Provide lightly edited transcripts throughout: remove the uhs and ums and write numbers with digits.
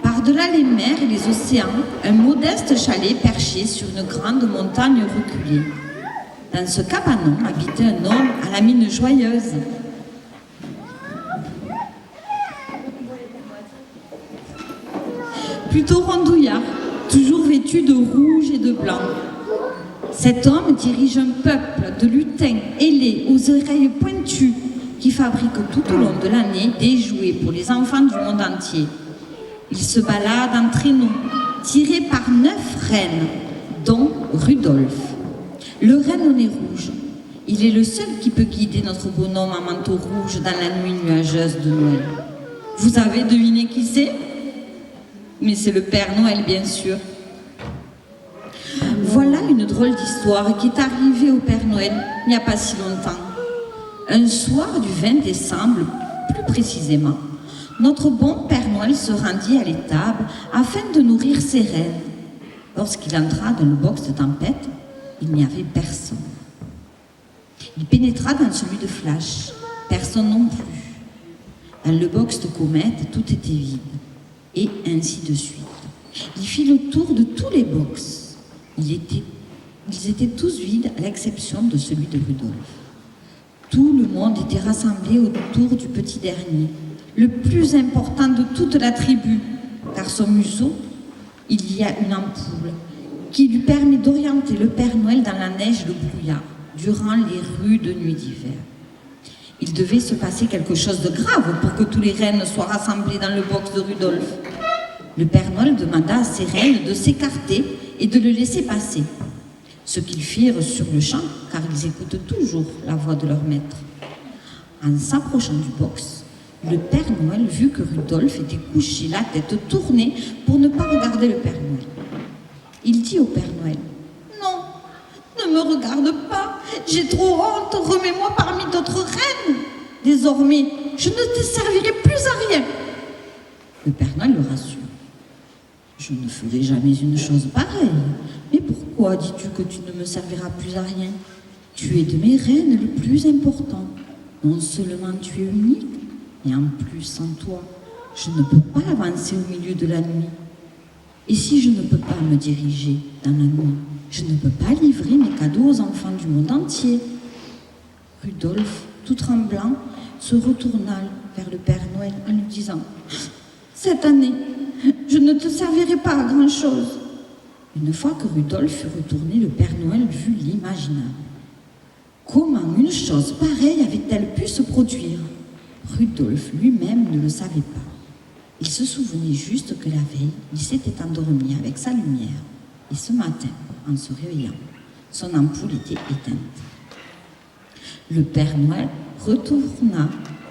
Par-delà les mers et les océans, un modeste chalet perché sur une grande montagne reculée. Dans ce cabanon habitait un homme à la mine joyeuse. Plutôt rondouillard, toujours vêtu de rouge et de blanc. Cet homme dirige un peuple de lutins ailés aux oreilles pointues qui fabriquent tout au long de l'année des jouets pour les enfants du monde entier. Il se balade en traîneau, tiré par 9 rennes, dont Rudolf. Le renne au nez rouge. Il est le seul qui peut guider notre bonhomme en manteau rouge dans la nuit nuageuse de Noël. Vous avez deviné qui c'est? Mais c'est le Père Noël, bien sûr. Voilà une drôle d'histoire qui est arrivée au Père Noël il n'y a pas si longtemps. Un soir du 20 décembre, plus précisément, notre bon Père Noël se rendit à l'étable afin de nourrir ses rennes. Lorsqu'il entra dans le box de tempête, il n'y avait personne. Il pénétra dans celui de Flash, personne non plus. Dans le box de Comète, tout était vide. Et ainsi de suite. Il fit le tour de tous les box. Ils étaient tous vides à l'exception de celui de Rudolf. Tout le monde était rassemblé autour du petit dernier, le plus important de toute la tribu, car son museau, il y a une ampoule qui lui permet d'orienter le Père Noël dans la neige et le brouillard durant les rudes nuits d'hiver. Il devait se passer quelque chose de grave pour que tous les rennes soient rassemblés dans le box de Rudolf. Le Père Noël demanda à ses rennes de s'écarter et de le laisser passer. Ce qu'ils firent sur le champ, car ils écoutent toujours la voix de leur maître. En s'approchant du box, le Père Noël vit que Rudolf était couché, la tête tournée, pour ne pas regarder le Père Noël. Il dit au Père Noël: « Non, ne me regarde pas, j'ai trop honte, remets-moi parmi d'autres reines. Désormais, je ne te servirai plus à rien. » Le Père Noël le rassure. « Je ne ferai jamais une chose pareille. Mais pourquoi dis-tu que tu ne me serviras plus à rien? Tu es de mes reines le plus important. Non seulement tu es unique, et en plus sans toi, je ne peux pas avancer au milieu de la nuit. Et si je ne peux pas me diriger dans la nuit, je ne peux pas livrer mes cadeaux aux enfants du monde entier. » Rudolf, tout tremblant, se retourna vers le Père Noël en lui disant: « Cette année, je ne te servirai pas à grand-chose. » Une fois que Rudolf fut retourné, le Père Noël vit l'imaginable. Comment une chose pareille avait-elle pu se produire? Rudolf lui-même ne le savait pas. Il se souvenait juste que la veille, il s'était endormi avec sa lumière. Et ce matin, en se réveillant, son ampoule était éteinte. Le Père Noël retourna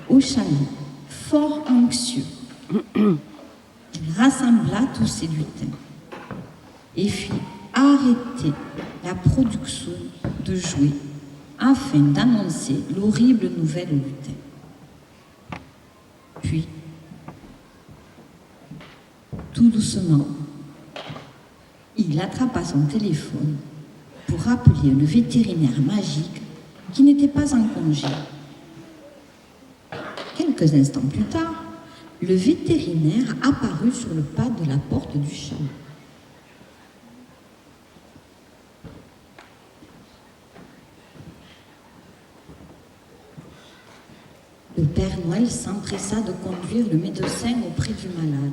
au chalet, fort anxieux. Il rassembla tous ses lutins et fit arrêter la production de jouets afin d'annoncer l'horrible nouvelle aux lutins. Puis, tout doucement, il attrapa son téléphone pour appeler le vétérinaire magique qui n'était pas en congé. Quelques instants plus tard, le vétérinaire apparut sur le pas de la porte du chalet. Le Père Noël s'empressa de conduire le médecin auprès du malade.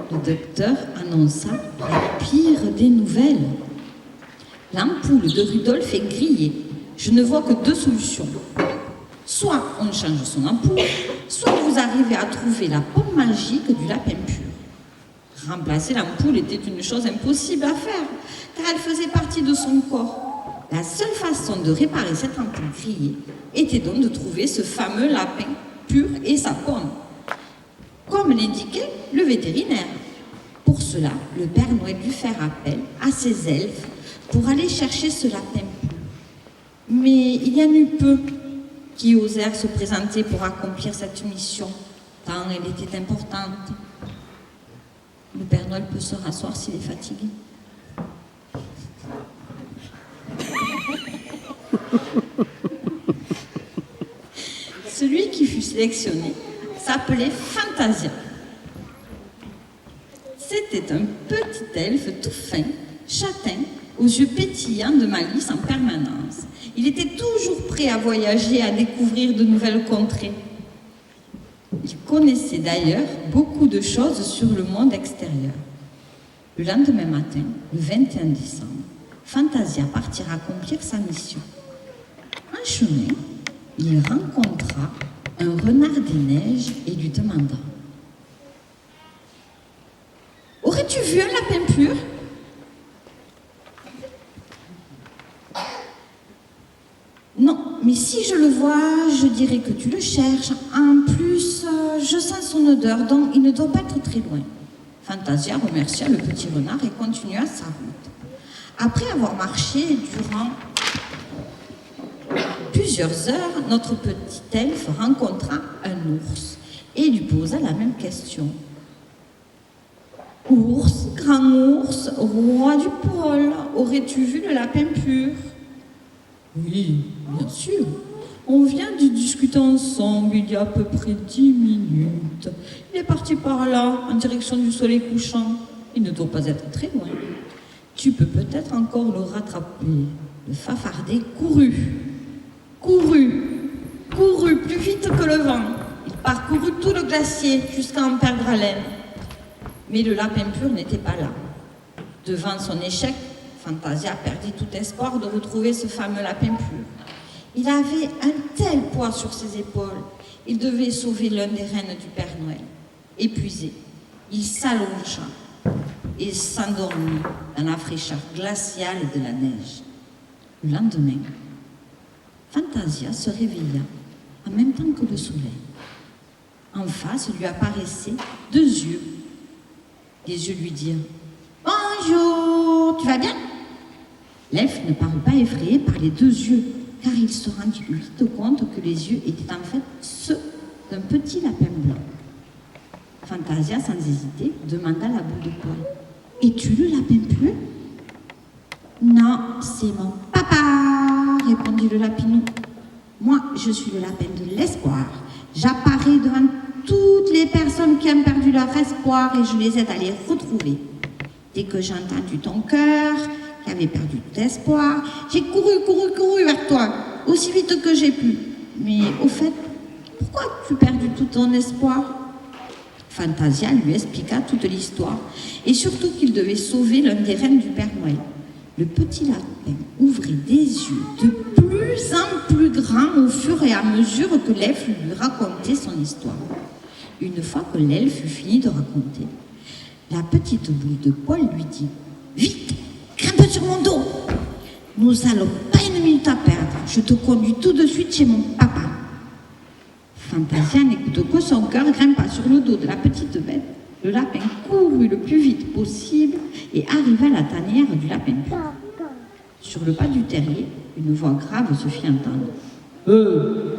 Le docteur annonça la pire des nouvelles. L'ampoule de Rudolf est grillée. Je ne vois que 2 solutions. Soit on change son ampoule, soit vous arrivez à trouver la pomme magique du lapin pur. Remplacer l'ampoule était une chose impossible à faire, car elle faisait partie de son corps. La seule façon de réparer cette ampoule grillée était donc de trouver ce fameux lapin pur et sa pomme. comme l'indiquait le vétérinaire. Pour cela, le Père Noël dut faire appel à ses elfes pour aller chercher ce lapin pur. Mais il y en eut peu qui osèrent se présenter pour accomplir cette mission, tant elle était importante. Le Père Noël peut se rasseoir s'il est fatigué. Celui qui fut sélectionné s'appelait Fantasia. C'était un petit elfe tout fin, châtain, aux yeux pétillants de malice en permanence. Il était toujours prêt à voyager, à découvrir de nouvelles contrées. Il connaissait d'ailleurs beaucoup de choses sur le monde extérieur. Le lendemain matin, le 21 décembre, Fantasia partira accomplir sa mission. En chemin, il rencontra un renard des neiges et lui demanda « Aurais-tu vu un lapin pur ?» « Non, mais si je le vois, je dirais que tu le cherches. En plus, je sens son odeur, donc il ne doit pas être très loin. » Fantasia remercia le petit renard et continua sa route. Après avoir marché durant plusieurs heures, notre petit elfe rencontra un ours et lui posa la même question. « Ours, grand ours, roi du pôle, aurais-tu vu le lapin pur ?» « Oui, bien sûr. On vient de discuter ensemble il y a à peu près 10 minutes. Il est parti par là, en direction du soleil couchant. Il ne doit pas être très loin. Tu peux peut-être encore le rattraper. » Le fafardé courut, plus vite que le vent. Il parcourut tout le glacier jusqu'à en perdre haleine. Mais le lapin pur n'était pas là. Devant son échec, Fantasia perdit tout espoir de retrouver ce fameux lapin pur. Il avait un tel poids sur ses épaules. Il devait sauver l'un des reines du Père Noël. Épuisé, il s'allongea et s'endormit dans la fraîcheur glaciale de la neige. Le lendemain, Fantasia se réveilla en même temps que le soleil. En face lui apparaissaient 2 yeux. Les yeux lui dirent « Bonjour, tu vas bien ?» L'elfe ne parut pas effrayé par les 2 yeux, car il se rendit vite compte que les yeux étaient en fait ceux d'un petit lapin blanc. Fantasia, sans hésiter, demanda la boule de poil. « Es-tu le lapin pur ?»« Non, c'est mon papa, répondit le lapinou. Moi, je suis le lapin de l'espoir. J'apparais devant toutes les personnes qui ont perdu leur espoir et je les aide à les retrouver. Dès que j'ai entendu ton cœur, qui avait perdu tout espoir, j'ai couru vers toi, aussi vite que j'ai pu. Mais au fait, pourquoi as-tu perdu tout ton espoir ?» Fantasia lui expliqua toute l'histoire et surtout qu'il devait sauver l'un des reines du Père Noël. Le petit lapin ouvrit des yeux de plus en plus grands au fur et à mesure que l'elfe lui racontait son histoire. Une fois que l'elfe eut fini de raconter, la petite boule de poil lui dit « Vite, grimpe sur mon dos. Nous n'allons pas une minute à perdre. Je te conduis tout de suite chez mon papa. » Fantasia n'écoute que son cœur, grimpa sur le dos de la petite bête. Le lapin courut le plus vite possible et arriva à la tanière du lapin pur. Sur le pas du terrier, une voix grave se fit entendre.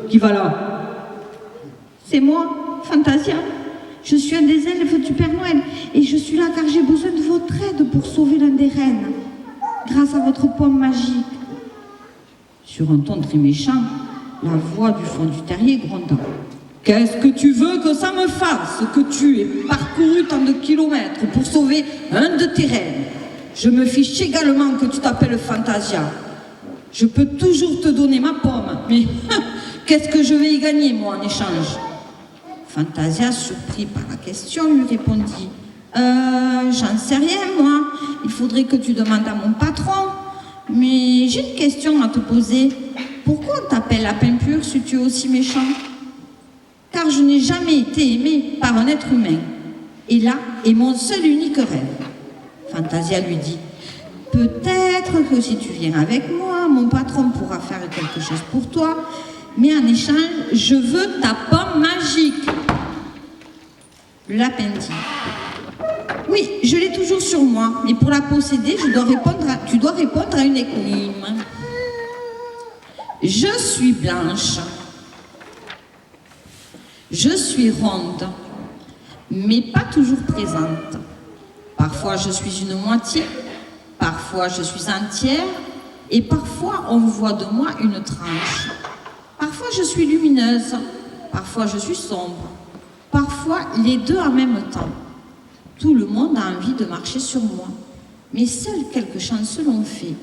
Qui va là ? C'est moi, Fantasia. Je suis un des elfes du Père Noël et je suis là car j'ai besoin de votre aide pour sauver l'un des reines, grâce à votre pomme magique. Sur un ton très méchant, la voix du fond du terrier gronda. Qu'est-ce que tu veux que ça me fasse, que tu aies parcouru tant de kilomètres pour sauver un de tes reines? Je me fiche également que tu t'appelles Fantasia. Je peux toujours te donner ma pomme, mais qu'est-ce que je vais y gagner, moi, en échange? Fantasia, surpris par la question, lui répondit « J'en sais rien, moi. Il faudrait que tu demandes à mon patron. Mais j'ai une question à te poser. Pourquoi on t'appelle lapin pur si tu es aussi méchant? Car je n'ai jamais été aimée par un être humain. Et là est mon seul et unique rêve. » Fantasia lui dit « Peut-être que si tu viens avec moi, mon patron pourra faire quelque chose pour toi. Mais en échange, je veux ta pomme magique. » Le lapin dit: oui, je l'ai toujours sur moi, mais pour la posséder, tu dois répondre à une énigme. Je suis blanche. Je suis ronde, mais pas toujours présente. Parfois je suis une moitié, parfois je suis entière, et parfois on voit de moi une tranche. Parfois je suis lumineuse, parfois je suis sombre, parfois les deux en même temps. Tout le monde a envie de marcher sur moi, mais seuls quelques chanceux l'ont fait.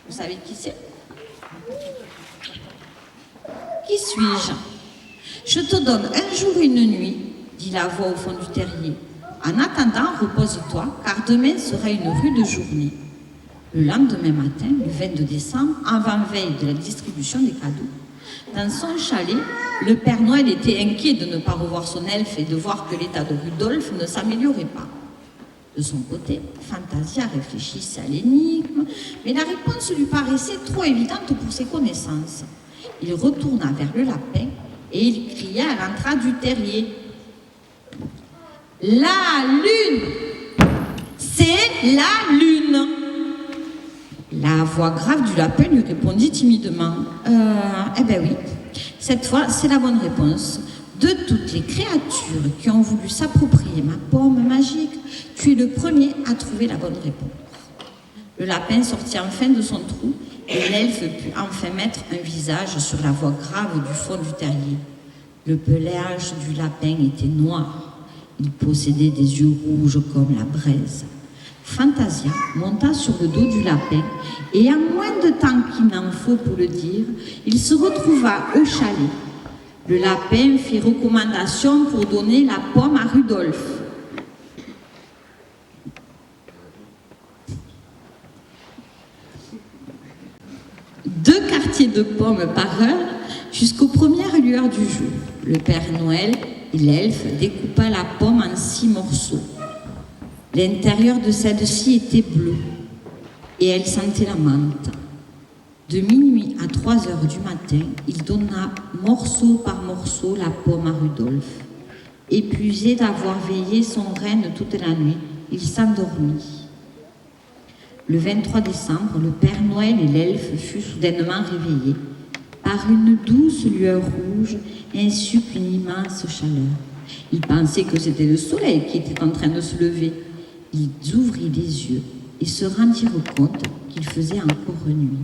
Vous savez qui c'est? Qui suis-je? Je te donne un jour et une nuit, dit la voix au fond du terrier. En attendant, repose-toi, car demain sera une rude journée. Le lendemain matin, le 22 décembre, avant-veille de la distribution des cadeaux, dans son chalet, le Père Noël était inquiet de ne pas revoir son elfe et de voir que l'état de Rudolf ne s'améliorait pas. De son côté, Fantasia réfléchissait à l'énigme, mais la réponse lui paraissait trop évidente pour ses connaissances. Il retourna vers le lapin et il cria à l'entrée du terrier: la lune! C'est la lune! La voix grave du lapin lui répondit timidement: eh ben oui, cette fois c'est la bonne réponse. De toutes les créatures qui ont voulu s'approprier ma pomme magique, tu es le premier à trouver la bonne réponse. Le lapin sortit enfin de son trou et l'elfe put enfin mettre un visage sur la voix grave du fond du terrier. Le pelage du lapin était noir. Il possédait des yeux rouges comme la braise. Fantasia monta sur le dos du lapin et en moins de temps qu'il n'en faut pour le dire, il se retrouva au chalet. Le lapin fit recommandation pour donner la pomme à Rudolf. Deux quartiers de pommes par heure jusqu'aux premières lueurs du jour. Le Père Noël et l'elfe découpa la pomme en 6 morceaux. L'intérieur de celle-ci était bleu et elle sentait la menthe. De minuit à 3 heures du matin, il donna morceau par morceau la pomme à Rudolf. Épuisé d'avoir veillé son renne toute la nuit, il s'endormit. Le 23 décembre, le Père Noël et l'elfe furent soudainement réveillés par une douce lueur rouge ainsi qu'une immense chaleur. Ils pensaient que c'était le soleil qui était en train de se lever. Ils ouvrirent les yeux et se rendirent compte qu'il faisait encore nuit.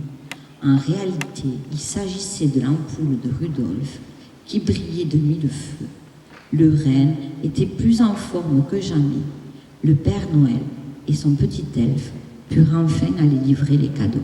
En réalité, il s'agissait de l'ampoule de Rudolf qui brillait de 1000 feux. Le renne était plus en forme que jamais. Le Père Noël et son petit elfe purent enfin aller livrer les cadeaux.